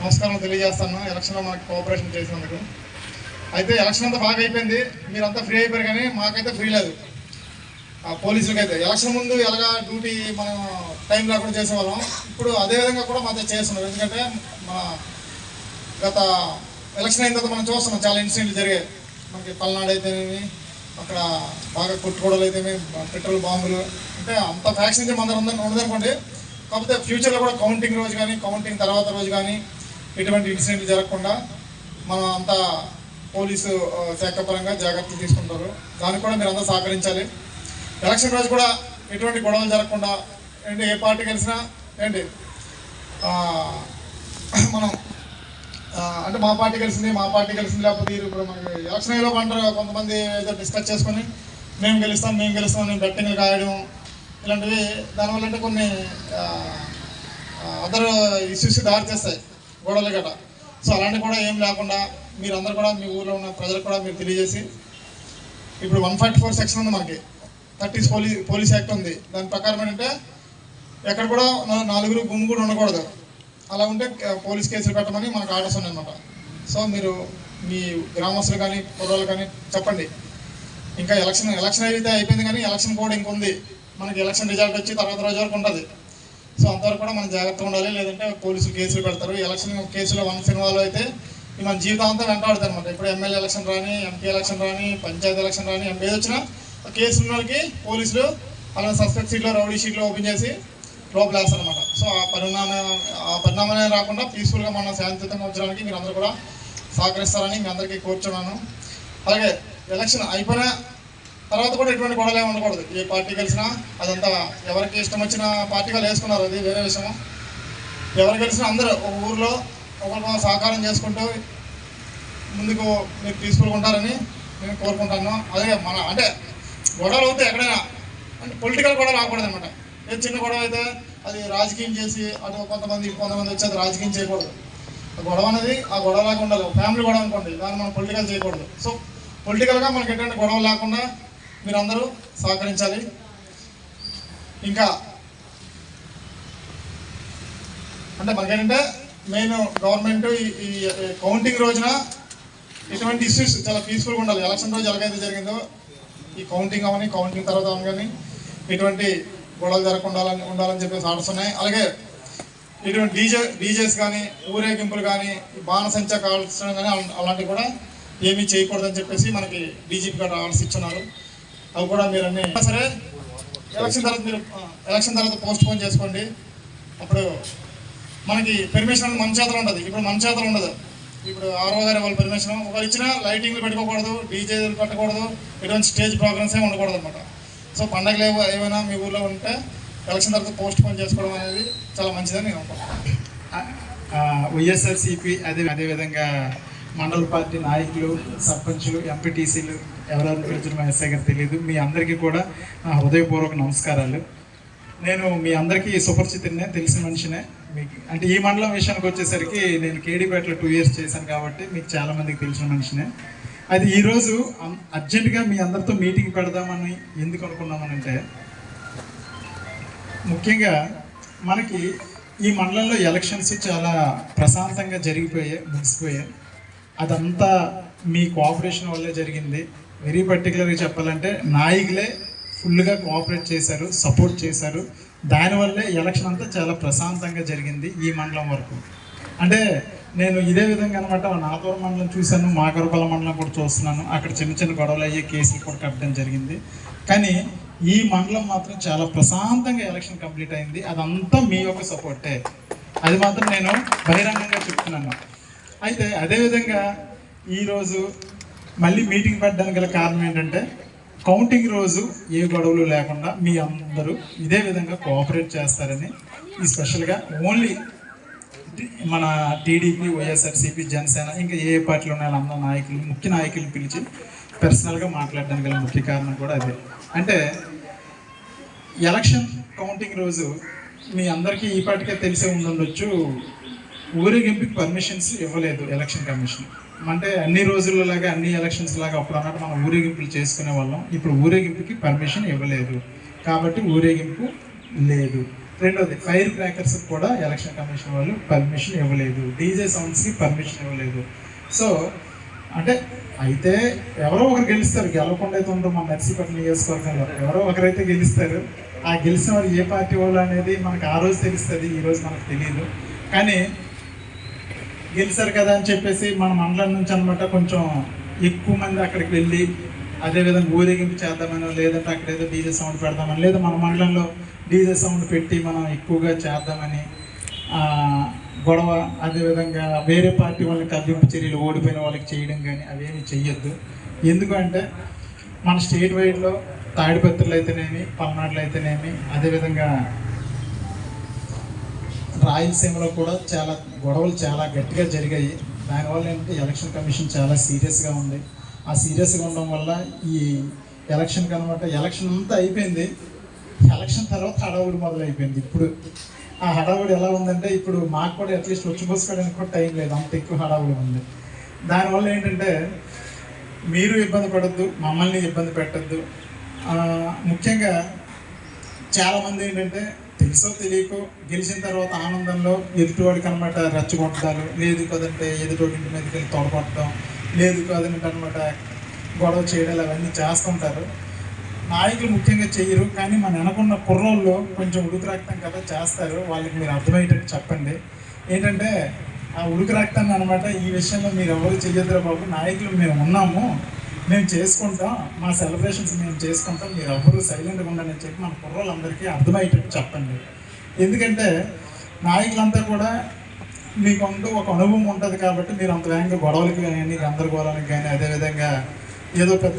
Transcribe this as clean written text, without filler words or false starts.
నమస్కారం తెలియజేస్తాను ఎలక్షన్లో మనకు కోఆపరేషన్ చేసినందుకు. అయితే ఎలక్షన్ అంతా బాగా అయిపోయింది, మీరంతా ఫ్రీ అయిపోయారు, కానీ మాకైతే ఫ్రీ లేదు. పోలీసులకి అయితే ఎలక్షన్ ముందు ఎలాగా డ్యూటీ మనం టైం లేకుండా చేసేవాళ్ళం, ఇప్పుడు అదేవిధంగా కూడా మాతో చేస్తున్నాం. ఎందుకంటే మన గత ఎలక్షన్ అయిన తర్వాత మనం చూస్తున్నాం చాలా ఇన్సిడెంట్లు జరిగాయి. మనకి పల్నాడు అయితేనేమి, అక్కడ బాగా కొట్టుకోవడాలు అయితేనేమి, పెట్రోల్ బాంబులు, అంటే అంత ఫ్యాక్షన్ అయితే మన ఉండదనుకోండి. కాకపోతే ఫ్యూచర్లో కూడా కౌంటింగ్ రోజు కానీ కౌంటింగ్ తర్వాత రోజు కానీ ఎటువంటి ఇన్సిడెంట్లు జరగకుండా మనం అంతా పోలీసు శాఖ పరంగా జాగ్రత్తలు తీసుకుంటారు. దానికి కూడా మీరు అంతా సహకరించాలి. ఎలక్షన్ రోజు కూడా ఎటువంటి గొడవలు జరగకుండా ఏంటి, ఏ పార్టీ కలిసినా ఏంటి మనం అంటే మా పార్టీ కలిసింది లేకపోతే ఇప్పుడు మనకి ఎలక్షన్ అయ్యేలో అంటారు కొంతమంది ఏదో డిస్కస్ చేసుకొని మేము గెలుస్తాం నేను బెట్టింగ్లు కాయడం ఇలాంటివి, దానివల్ల అంటే కొన్ని అదర్ ఇష్యూస్కి దారి చేస్తాయి గొడవలు గట్రా. సో అలాంటివి కూడా ఏం లేకుండా మీరందరూ కూడా మీ ఊళ్ళో ఉన్న ప్రజలకు కూడా మీరు తెలియజేసి, ఇప్పుడు 144 సెక్షన్ ఉంది మనకి, 30 పోలీస్ యాక్ట్ ఉంది. దాని ప్రకారం ఏంటంటే ఎక్కడ కూడా 4 గుమ్ము కూడా ఉండకూడదు. అలా ఉంటే పోలీస్ కేసులు పెట్టమని మనకు ఆర్డర్స్ ఉన్నాయన్నమాట. సో మీరు మీ గ్రామస్తులు కానీ కుర్రాళ్ళు కానీ చెప్పండి. ఇంకా ఎలక్షన్ అయితే అయిపోయింది, కానీ ఎలక్షన్ కోడ్ ఇంకొంది. మనకి ఎలక్షన్ రిజల్ట్ వచ్చి తర్వాత రోజు వరకు ఉంటుంది. సో అంతవరకు కూడా మనం జాగ్రత్తగా ఉండాలి, లేదంటే పోలీసులు కేసులు పెడతారు. ఎలక్షన్ కేసులో వన్స్ ఇన్వాల్వ్ అయితే మన జీవితాంతం వెంటాడుతుంది అనమాట. ఇప్పుడు ఎమ్మెల్యే ఎలక్షన్ రాని, ఎంపీ ఎలక్షన్ రాని, పంచాయతీ ఎలక్షన్ రాని, ఏది వచ్చినా కేసు ఉన్న వాళ్ళకి పోలీసులు అలా సస్పెక్ట్ షీట్లో రౌడీ షీట్లో ఓపెన్ చేసి లోపలేస్తారు అనమాట. సో ఆ పరిణామమే రాకుండా పీస్ఫుల్గా మనం శాంతియుతంగా ఉంచడానికి మీరు అందరూ కూడా సహకరిస్తారని మీ అందరికీ కోరుచున్నాను. అలాగే ఎలక్షన్ అయిపోయిన తర్వాత కూడా ఎటువంటి గొడవలు ఏమి ఉండకూడదు. ఏ పార్టీ కలిసినా అదంతా ఎవరికి ఇష్టం వచ్చిన పార్టీగా వేసుకున్నారు, అది వేరే విషయం. ఎవరు కలిసినా అందరూ ఒక ఊరిలో ఒకరికొక సహకారం చేసుకుంటూ ముందుకు మీరు పీస్ఫుల్గా ఉంటారని నేను కోరుకుంటాను. అలాగే అంటే గొడవలు అవుతే ఎక్కడైనా అంటే పొలిటికల్ గొడవ రాకూడదు అనమాట. ఏదో చిన్న గొడవ అయితే అది రాజకీయం చేసి అటు కొంతమంది వచ్చి అది రాజకీయం చేయకూడదు. గొడవ అనేది ఆ గొడవలాగా ఉండాలి. ఫ్యామిలీ గొడవ అనుకోండి, దాన్ని మనం పొలిటికల్ చేయకూడదు. సో పొలిటికల్గా మనకి ఎటువంటి గొడవ లేకుండా మీరందరూ సహకరించాలి. ఇంకా అంటే మనకేంటంటే మెయిన్ గవర్నమెంట్ ఈ కౌంటింగ్ రోజున ఎటువంటి ఇష్యూస్ చాలా పీస్ఫుల్గా ఉండాలి. ఎలక్షన్ రోజు ఎలాగైతే జరిగిందో ఈ కౌంటింగ్ అవని, కౌంటింగ్ తర్వాత అవని కానీ ఎటువంటి గొడవలు జరగకుండా ఉండాలని చెప్పేసి ఆర్డర్స్ ఉన్నాయి. అలాగే ఇటువంటి డీజేస్ కానీ ఊరేగింపులు కానీ బాణసంచా కాల్చడం కానీ అలాంటివి కూడా ఏమీ చేయకూడదని చెప్పేసి మనకి డీజీపీ గారు ఆర్డర్స్ ఇచ్చున్నారు. అవి కూడా మీరు అన్నీ సరే ఎలక్షన్ తర్వాత పోస్ట్ పోన్ చేసుకోండి. అప్పుడు మనకి పెర్మిషన్ మన చేతిలో ఉంటుంది. ఇప్పుడు మన చేతిలో ఉండదు. ఇప్పుడు ఆర్ఓ గారి వాళ్ళ పెర్మిషన్ ఒకరు ఇచ్చినా లైటింగ్లు పెట్టుకోకూడదు, డీజేలు పెట్టకూడదు, ఎటువంటి స్టేజ్ ప్రోగ్రామ్స్ ఏమి ఉండకూడదు అనమాట. సో పండగలు ఏమైనా మీ ఊళ్ళో ఉంటే ఎలక్షన్ తర్వాత పోస్ట్ పోన్ చేసుకోవడం అనేది చాలా మంచిదని నేను అనుకుంటున్నాను. వైఎస్ఆర్సీపీ అదేవిధంగా మండల పార్టీ నాయకులు, సర్పంచులు, ఎంపీటీసీలు ఎవరెవరు పిలిచిన ఎస్ఐ గారు తెలియదు, మీ అందరికీ కూడా హృదయపూర్వక నమస్కారాలు. నేను మీ అందరికీ సుపరిచితున్నే, తెలిసిన మనిషినే. మీకు అంటే ఈ మండలం విషయానికి వచ్చేసరికి నేను కేడీపేటలో 2 years చేశాను కాబట్టి మీకు చాలామందికి తెలిసిన మనిషినే. అది ఈరోజు అర్జెంటుగా మీ అందరితో మీటింగ్ పెడదామని ఎందుకు అనుకున్నామనంటే, ముఖ్యంగా మనకి ఈ మండలంలో ఎలక్షన్స్ చాలా ప్రశాంతంగా ముగిసిపోయాయి. అదంతా మీ కోఆపరేషన్ వల్లే జరిగింది. వెరీ పర్టికులర్గా చెప్పాలంటే నాయకులే ఫుల్గా కోఆపరేట్ చేశారు, సపోర్ట్ చేశారు. దానివల్లే ఎలక్షన్ అంతా చాలా ప్రశాంతంగా జరిగింది ఈ మండలం వరకు. అంటే నేను ఇదే విధంగా అనమాట నాతూరు మండలం చూశాను, మాకరపల్ల మండలం కూడా చూస్తున్నాను. అక్కడ చిన్న చిన్న గొడవలు అయ్యే కేసులు కూడా కట్టడం జరిగింది. కానీ ఈ మండలం మాత్రం చాలా ప్రశాంతంగా ఎలక్షన్ కంప్లీట్ అయింది. అదంతా మీ యొక్క సపోర్టే, అది మాత్రం నేను బహిరంగంగా చెప్తున్నాను. అయితే అదేవిధంగా ఈరోజు మళ్ళీ మీటింగ్ పెట్టడానికి గల కారణం ఏంటంటే, కౌంటింగ్ రోజు ఏ గొడవలు లేకుండా మీ అందరూ ఇదే విధంగా కోఆపరేట్ చేస్తారని ఈ స్పెషల్గా ఓన్లీ మన టీడీపీ, వైఎస్ఆర్సీపీ, జనసేన ఇంకా ఏ పార్టీలో ఉన్న వాళ్ళందరూ ముఖ్య నాయకులను పిలిచి పర్సనల్గా మాట్లాడడానికి గల ముఖ్య కారణం కూడా అదే. అంటే ఎలక్షన్ కౌంటింగ్ రోజు మీ అందరికీ ఈ పార్టీకే తెలిసే ఉండొచ్చు, ఊరేగింపుకి పర్మిషన్స్ ఇవ్వలేదు ఎలక్షన్ కమిషన్. అంటే అన్ని రోజులలాగా అన్ని ఎలక్షన్స్ లాగా అప్పుడు అన్నట్టు మనం ఊరేగింపులు చేసుకునే వాళ్ళం. ఇప్పుడు ఊరేగింపుకి పర్మిషన్ ఇవ్వలేదు కాబట్టి ఊరేగింపు లేదు. రెండోది ఫైర్ క్రాకర్స్కి కూడా ఎలక్షన్ కమిషన్ వాళ్ళు పర్మిషన్ ఇవ్వలేదు, డీజే సౌండ్స్కి పర్మిషన్ ఇవ్వలేదు. సో అంటే అయితే ఎవరో ఒకరు గెలుస్తారు, గెలవకుండా అయితే ఉండరు. మన నర్సీపట్నం నియోజకవర్గంలో ఎవరో ఒకరైతే గెలుస్తారు. ఆ గెలిచిన వారు ఏ పార్టీ వాళ్ళు అనేది మనకు ఆ రోజు తెలుస్తుంది, ఈ రోజు మనకు తెలియదు. కానీ గెలిచారు కదా అని చెప్పేసి మన మండలం నుంచి అనమాట కొంచెం ఎక్కువ మంది అక్కడికి వెళ్ళి అదేవిధంగా ఊరేగింపు చేద్దామనో, లేదంటే అక్కడ ఏదో డీజే సౌండ్ పెడదామని, లేదా మన మండలంలో డీజే సౌండ్ పెట్టి మనం ఎక్కువగా చేద్దామని గొడవ, అదేవిధంగా వేరే పార్టీ వాళ్ళకి కదింపు చర్యలు ఓడిపోయిన వాళ్ళకి చేయడం కానీ అవేమి చెయ్యొద్దు. ఎందుకంటే మన స్టేట్ వైడ్లో తాడిపత్రులు అయితేనేమి, పల్నాడులు అయితేనేమి, అదేవిధంగా రాయలసీమలో కూడా చాలా గొడవలు చాలా గట్టిగా జరిగాయి. దానివల్ల ఏంటంటే ఎలక్షన్ కమిషన్ చాలా సీరియస్గా ఉంది. ఆ సీరియస్గా ఉండడం వల్ల ఈ ఎలక్షన్కి అనమాట ఎలక్షన్ అంతా అయిపోయింది. ఎలక్షన్ తర్వాత హడావుడి మొదలైపోయింది. ఇప్పుడు ఆ హడావుడి ఎలా ఉందంటే ఇప్పుడు మాకు కూడా అట్లీస్ట్ వచ్చిపోసుకోవడానికి కూడా టైం లేదు, అంత ఎక్కువ హడావుడి ఉంది. దానివల్ల ఏంటంటే మీరు ఇబ్బంది పడద్దు, మమ్మల్ని ఇబ్బంది పెట్టద్దు. ముఖ్యంగా చాలామంది ఏంటంటే తెలుసో తెలియకో గెలిచిన తర్వాత ఆనందంలో ఎదుటివాడికి అనమాట రెచ్చగొట్టడాలు, లేదు కదంటే ఎదుటివాడి ఇంటి మీదకి వెళ్ళి తొడగొట్టడం, లేదు కదంటే అనమాట గొడవ చేయడాలు అవన్నీ చేస్తుంటారు. నాయకులు ముఖ్యంగా చెయ్యరు, కానీ మన వెనకున్న కుర్రోళ్ళు కొంచెం ఉడుకు రక్తం కదా చేస్తారు. వాళ్ళకి మీరు అర్థమయ్యేటట్టు చెప్పండి. ఏంటంటే ఆ ఉడుకు రక్తాన్ని అనమాట ఈ విషయంలో మీరు ఎవరు చెయ్యొద్దురా బాబు, నాయకులు మేము ఉన్నాము, మేము చేసుకుంటాం, మా సెలబ్రేషన్స్ మేము చేసుకుంటాం, మీరు ఎవరు సైలెంట్గా ఉండాలని చెప్పి మన కుర్రోళ్ళందరికీ అర్థమయ్యేటట్టు చెప్పండి. ఎందుకంటే నాయకులంతా కూడా మీకంటూ ఒక అనుభవం ఉంటుంది కాబట్టి మీరు అంత వేగంగా గొడవలకి కానీ గందరగోళానికి కానీ అదేవిధంగా ఏదో పెద్ద